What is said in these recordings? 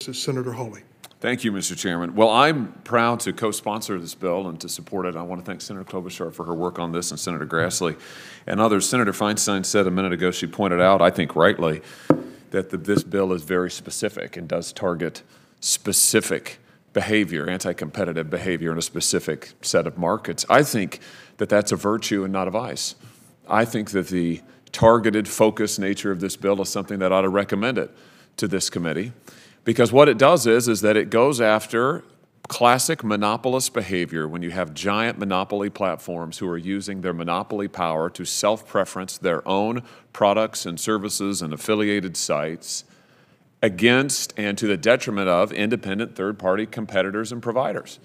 is Senator Hawley. Thank you, Mr. Chairman. Well, I'm proud to co-sponsor this bill and to support it. I want to thank Senator Klobuchar for her work on this and Senator Grassley and others. Senator Feinstein said a minute ago, she pointed out, I think rightly, that this bill is very specific and does target specific behavior, anti-competitive behavior in a specific set of markets. I think that that's a virtue and not a vice. I think that the targeted, focused nature of this bill is something that ought to recommend it to this committee. Because what it does is that it goes after classic monopolist behavior when you have giant monopoly platforms who are using their monopoly power to self-preference their own products and services and affiliated sites against and to the detriment of independent third-party competitors and providers.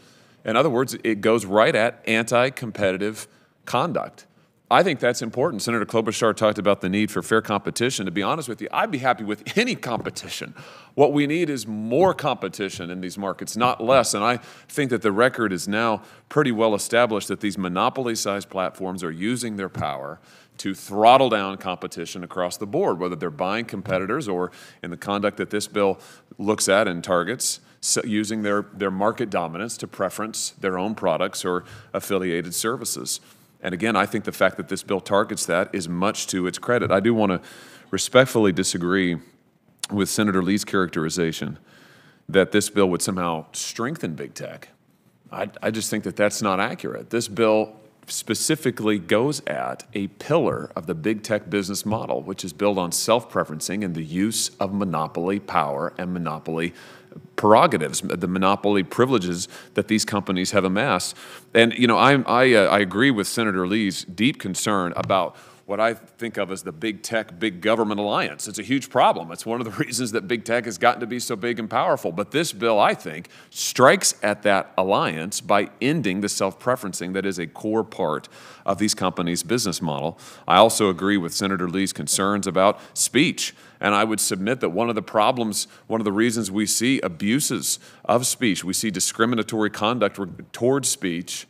In other words, it goes right at anti-competitive conduct. I think that's important. Senator Klobuchar talked about the need for fair competition. To be honest with you, I'd be happy with any competition. What we need is more competition in these markets, not less. And I think that the record is now pretty well established that these monopoly-sized platforms are using their power to throttle down competition across the board, whether they're buying competitors or in the conduct that this bill looks at and targets, using their market dominance to preference their own products or affiliated services. And again, I think the fact that this bill targets that is much to its credit. I do want to respectfully disagree with Senator Lee's characterization that this bill would somehow strengthen big tech. I just think that that's not accurate. This bill specifically goes at a pillar of the big tech business model, which is built on self-preferencing and the use of monopoly power and monopoly prerogatives, the monopoly privileges that these companies have amassed. And, you know, I agree with Senator Lee's deep concern about what I think of as the big tech, big government alliance. It's a huge problem. It's one of the reasons that big tech has gotten to be so big and powerful. But this bill, I think, strikes at that alliance by ending the self-preferencing that is a core part of these companies' business model. I also agree with Senator Lee's concerns about speech. And I would submit that one of the problems, one of the reasons we see abuses of speech, we see discriminatory conduct towards speech,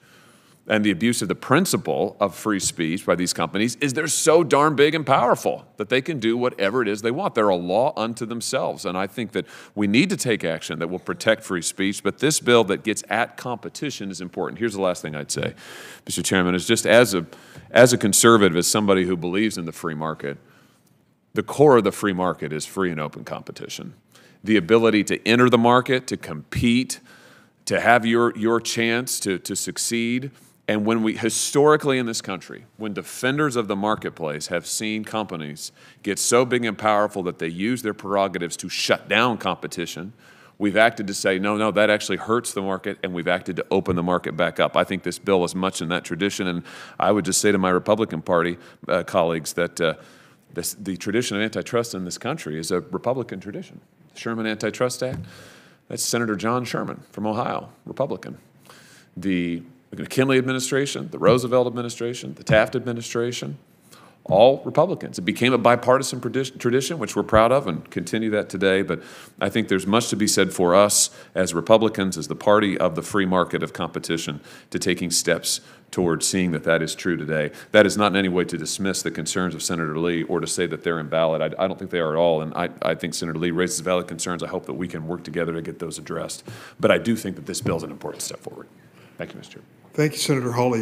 and the abuse of the principle of free speech by these companies is they're so darn big and powerful that they can do whatever it is they want. They're a law unto themselves. And I think that we need to take action that will protect free speech, but this bill that gets at competition is important. Here's the last thing I'd say, Mr. Chairman, is just as a conservative, as somebody who believes in the free market, the core of the free market is free and open competition. The ability to enter the market, to compete, to have your chance to succeed. And when we, historically in this country, when defenders of the marketplace have seen companies get so big and powerful that they use their prerogatives to shut down competition, we've acted to say, no, that actually hurts the market, and we've acted to open the market back up. I think this bill is much in that tradition, and I would just say to my Republican Party colleagues that the tradition of antitrust in this country is a Republican tradition. Sherman Antitrust Act, that's Senator John Sherman from Ohio, Republican. The McKinley administration, the Roosevelt administration, the Taft administration, all Republicans. It became a bipartisan tradition, which we're proud of and continue that today. But I think there's much to be said for us as Republicans, as the party of the free market of competition, to taking steps towards seeing that that is true today. That is not in any way to dismiss the concerns of Senator Lee or to say that they're invalid. I don't think they are at all. And I think Senator Lee raises valid concerns. I hope that we can work together to get those addressed. But I do think that this bill is an important step forward. Thank you, Mr. Chairman. Thank you, Senator Hawley.